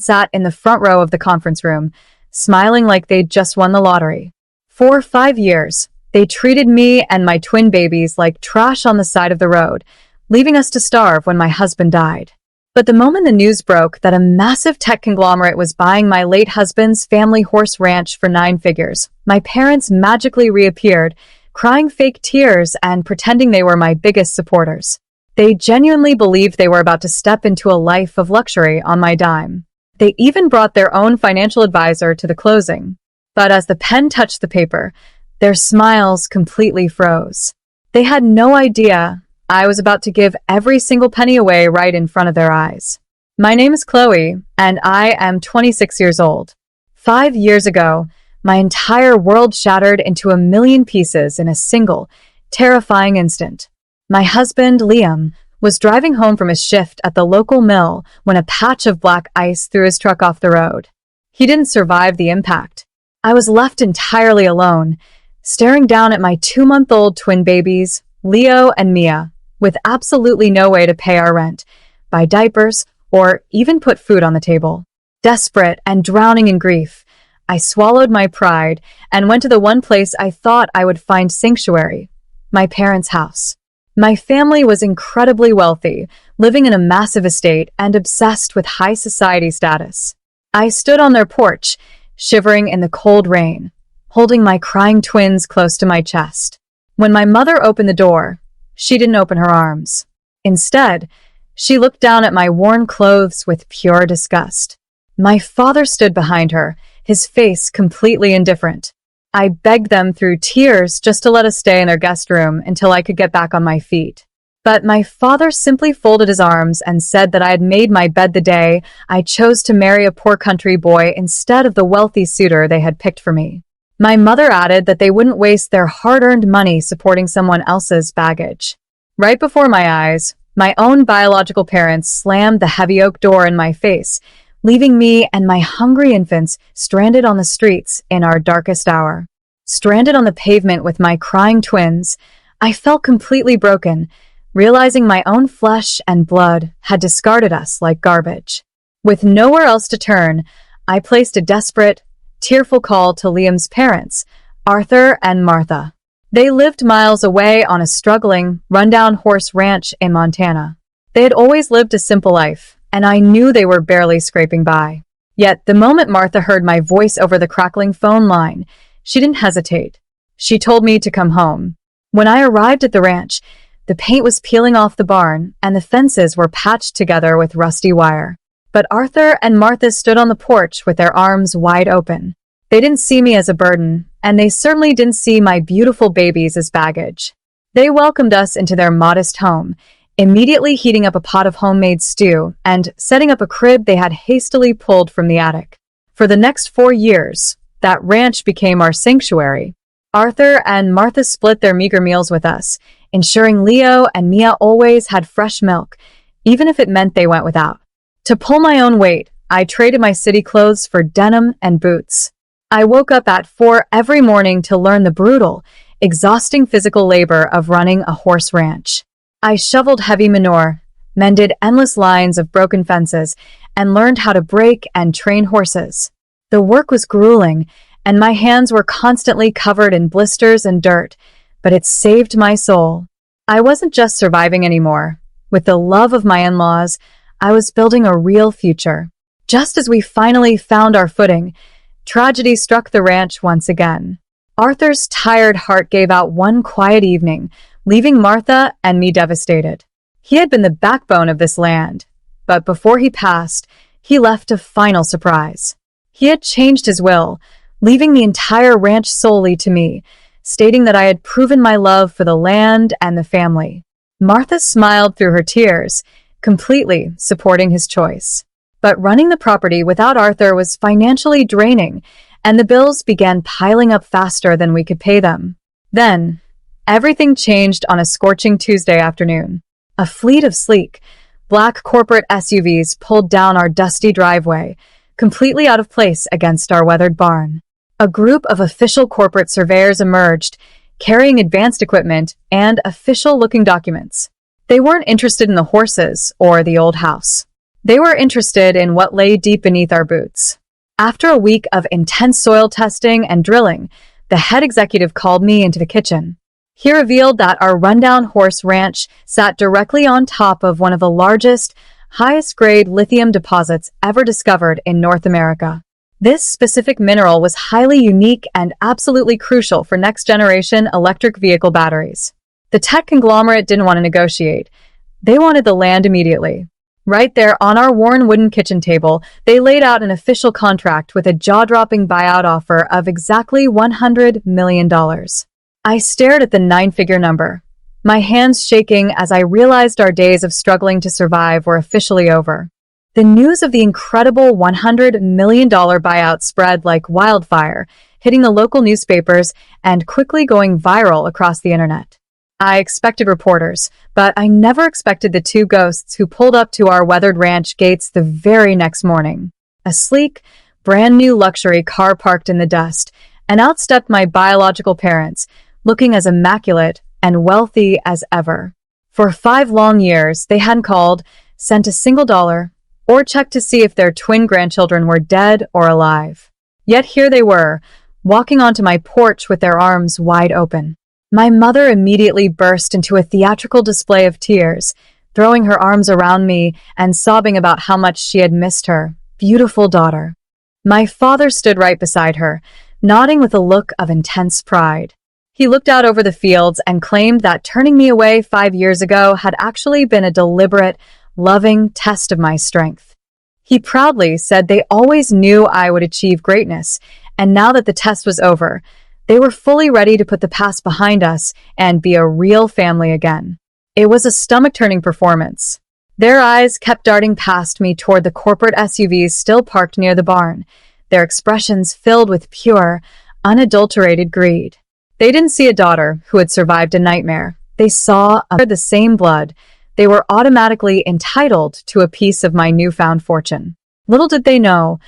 sat in the front row of the conference room, smiling like they'd just won the lottery. For 5 years, they treated me and my twin babies like trash on the side of the road, leaving us to starve when my husband died. But the moment the news broke that a massive tech conglomerate was buying my late husband's family horse ranch for 9 figures, my parents magically reappeared, crying fake tears and pretending they were my biggest supporters. They genuinely believed they were about to step into a life of luxury on my dime. They even brought their own financial advisor to the closing. But as the pen touched the paper, their smiles completely froze. They had no idea I was about to give every single penny away right in front of their eyes. My name is Chloe, and I am 26 years old. 5 years ago, my entire world shattered into a million pieces in a single, terrifying instant. My husband, Liam, was driving home from his shift at the local mill when a patch of black ice threw his truck off the road. He didn't survive the impact. I was left entirely alone, staring down at my 2-month-old twin babies, Leo and Mia, with absolutely no way to pay our rent, buy diapers, or even put food on the table. Desperate and drowning in grief, I swallowed my pride and went to the one place I thought I would find sanctuary, my parents' house. My family was incredibly wealthy, living in a massive estate and obsessed with high society status. I stood on their porch, shivering in the cold rain, holding my crying twins close to my chest. When my mother opened the door, she didn't open her arms. Instead, she looked down at my worn clothes with pure disgust. My father stood behind her, his face completely indifferent. I begged them through tears just to let us stay in their guest room until I could get back on my feet. But my father simply folded his arms and said that I had made my bed the day I chose to marry a poor country boy instead of the wealthy suitor they had picked for me. My mother added that they wouldn't waste their hard-earned money supporting someone else's baggage. Right before my eyes, my own biological parents slammed the heavy oak door in my face, leaving me and my hungry infants stranded on the streets in our darkest hour. Stranded on the pavement with my crying twins, I felt completely broken, realizing my own flesh and blood had discarded us like garbage. With nowhere else to turn, I placed a desperate, tearful call to Liam's parents, Arthur and Martha. They lived miles away on a struggling, rundown horse ranch in Montana. They had always lived a simple life, and I knew they were barely scraping by. Yet, the moment Martha heard my voice over the crackling phone line, she didn't hesitate. She told me to come home. When I arrived at the ranch, the paint was peeling off the barn, and the fences were patched together with rusty wire. But Arthur and Martha stood on the porch with their arms wide open. They didn't see me as a burden, and they certainly didn't see my beautiful babies as baggage. They welcomed us into their modest home, immediately heating up a pot of homemade stew and setting up a crib they had hastily pulled from the attic. For the next 4 years, that ranch became our sanctuary. Arthur and Martha split their meager meals with us, ensuring Leo and Mia always had fresh milk, even if it meant they went without. To pull my own weight, I traded my city clothes for denim and boots. I woke up at 4 every morning to learn the brutal, exhausting physical labor of running a horse ranch. I shoveled heavy manure, mended endless lines of broken fences, and learned how to break and train horses. The work was grueling, and my hands were constantly covered in blisters and dirt, but it saved my soul. I wasn't just surviving anymore. With the love of my in-laws, I was building a real future. Just as we finally found our footing, tragedy struck the ranch once again. Arthur's tired heart gave out one quiet evening, leaving Martha and me devastated. He had been the backbone of this land, but before he passed, he left a final surprise. He had changed his will, leaving the entire ranch solely to me, stating that I had proven my love for the land and the family. Martha smiled through her tears, completely supporting his choice. But running the property without Arthur was financially draining, and the bills began piling up faster than we could pay them. Then, everything changed on a scorching Tuesday afternoon. A fleet of sleek, black corporate SUVs pulled down our dusty driveway, completely out of place against our weathered barn. A group of official corporate surveyors emerged, carrying advanced equipment and official-looking documents. They weren't interested in the horses or the old house. They were interested in what lay deep beneath our boots. After a week of intense soil testing and drilling, the head executive called me into the kitchen. He revealed that our rundown horse ranch sat directly on top of one of the largest, highest-grade lithium deposits ever discovered in North America. This specific mineral was highly unique and absolutely crucial for next-generation electric vehicle batteries. The tech conglomerate didn't want to negotiate. They wanted the land immediately. Right there on our worn wooden kitchen table, they laid out an official contract with a jaw-dropping buyout offer of exactly $100 million. I stared at the nine-figure number, my hands shaking as I realized our days of struggling to survive were officially over. The news of the incredible $100 million buyout spread like wildfire, hitting the local newspapers and quickly going viral across the internet. I expected reporters, but I never expected the two ghosts who pulled up to our weathered ranch gates the very next morning. A sleek, brand new luxury car parked in the dust, and out stepped my biological parents, looking as immaculate and wealthy as ever. For 5 long years, they hadn't called, sent a single dollar, or checked to see if their twin grandchildren were dead or alive. Yet here they were, walking onto my porch with their arms wide open. My mother immediately burst into a theatrical display of tears, throwing her arms around me and sobbing about how much she had missed her beautiful daughter. My father stood right beside her, nodding with a look of intense pride. He looked out over the fields and claimed that turning me away 5 years ago had actually been a deliberate, loving test of my strength. He proudly said they always knew I would achieve greatness, and now that the test was over, they were fully ready to put the past behind us and be a real family again. It was a stomach-turning performance. Their eyes kept darting past me toward the corporate SUVs still parked near the barn, their expressions filled with pure, unadulterated greed. They didn't see a daughter who had survived a nightmare. They saw the same blood. They were automatically entitled to a piece of my newfound fortune. Little did they know,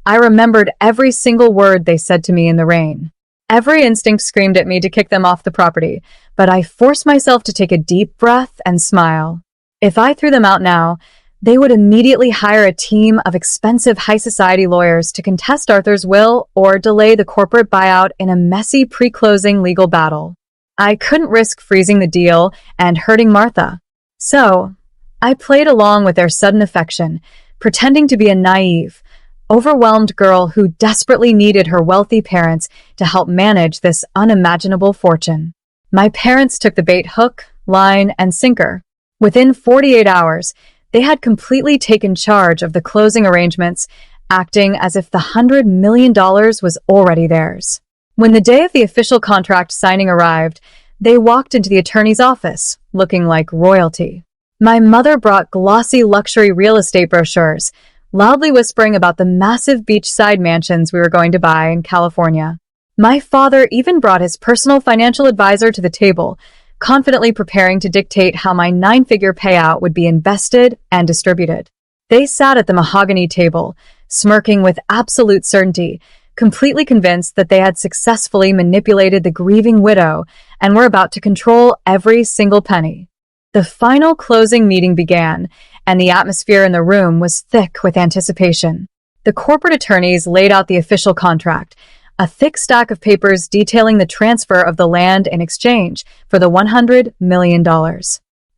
I remembered every single word they said to me in the rain. Every instinct screamed at me to kick them off the property, but I forced myself to take a deep breath and smile. If I threw them out now, they would immediately hire a team of expensive high society lawyers to contest Arthur's will or delay the corporate buyout in a messy pre-closing legal battle. I couldn't risk freezing the deal and hurting Martha. So, I played along with their sudden affection, pretending to be a naive, overwhelmed girl who desperately needed her wealthy parents to help manage this unimaginable fortune. My parents took the bait hook, line, and sinker. Within 48 hours, they had completely taken charge of the closing arrangements, acting as if the $100 million was already theirs. When the day of the official contract signing arrived, they walked into the attorney's office, looking like royalty. My mother brought glossy luxury real estate brochures, loudly whispering about the massive beachside mansions we were going to buy in California. My father even brought his personal financial advisor to the table, confidently preparing to dictate how my 9-figure payout would be invested and distributed. They sat at the mahogany table, smirking with absolute certainty, completely convinced that they had successfully manipulated the grieving widow and were about to control every single penny. The final closing meeting began, and the atmosphere in the room was thick with anticipation. The corporate attorneys laid out the official contract, a thick stack of papers detailing the transfer of the land in exchange for the $100 million.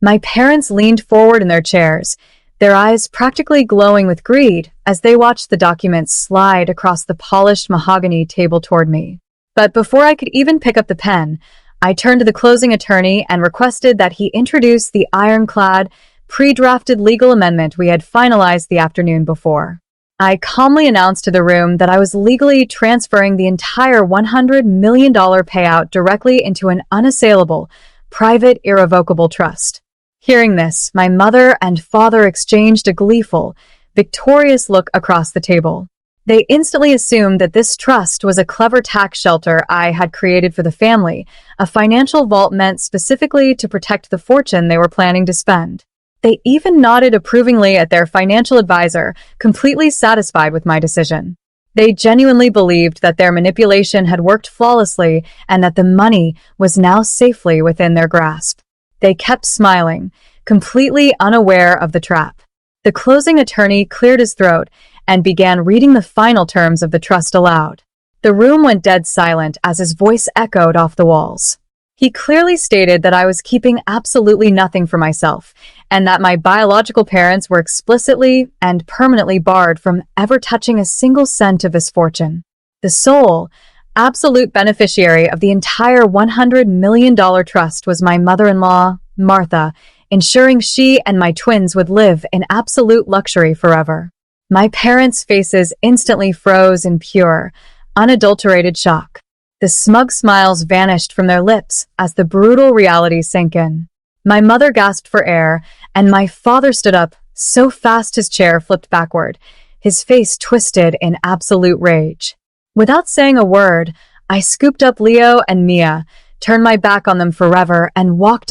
My parents leaned forward in their chairs, their eyes practically glowing with greed as they watched the documents slide across the polished mahogany table toward me. But before I could even pick up the pen, I turned to the closing attorney and requested that he introduce the ironclad, pre-drafted legal amendment we had finalized the afternoon before. I calmly announced to the room that I was legally transferring the entire $100 million payout directly into an unassailable, private, irrevocable trust. Hearing this, my mother and father exchanged a gleeful, victorious look across the table. They instantly assumed that this trust was a clever tax shelter I had created for the family, a financial vault meant specifically to protect the fortune they were planning to spend. They even nodded approvingly at their financial advisor, completely satisfied with my decision. They genuinely believed that their manipulation had worked flawlessly and that the money was now safely within their grasp. They kept smiling, completely unaware of the trap. The closing attorney cleared his throat and began reading the final terms of the trust aloud. The room went dead silent as his voice echoed off the walls. He clearly stated that I was keeping absolutely nothing for myself, and that my biological parents were explicitly and permanently barred from ever touching a single cent of his fortune. The sole, absolute beneficiary of the entire $100 million trust was my mother-in-law, Martha, ensuring she and my twins would live in absolute luxury forever. My parents' faces instantly froze in pure, unadulterated shock. The smug smiles vanished from their lips as the brutal reality sank in. My mother gasped for air, and my father stood up so fast his chair flipped backward, his face twisted in absolute rage. Without saying a word, I scooped up Leo and Mia, turned my back on them forever, and walked out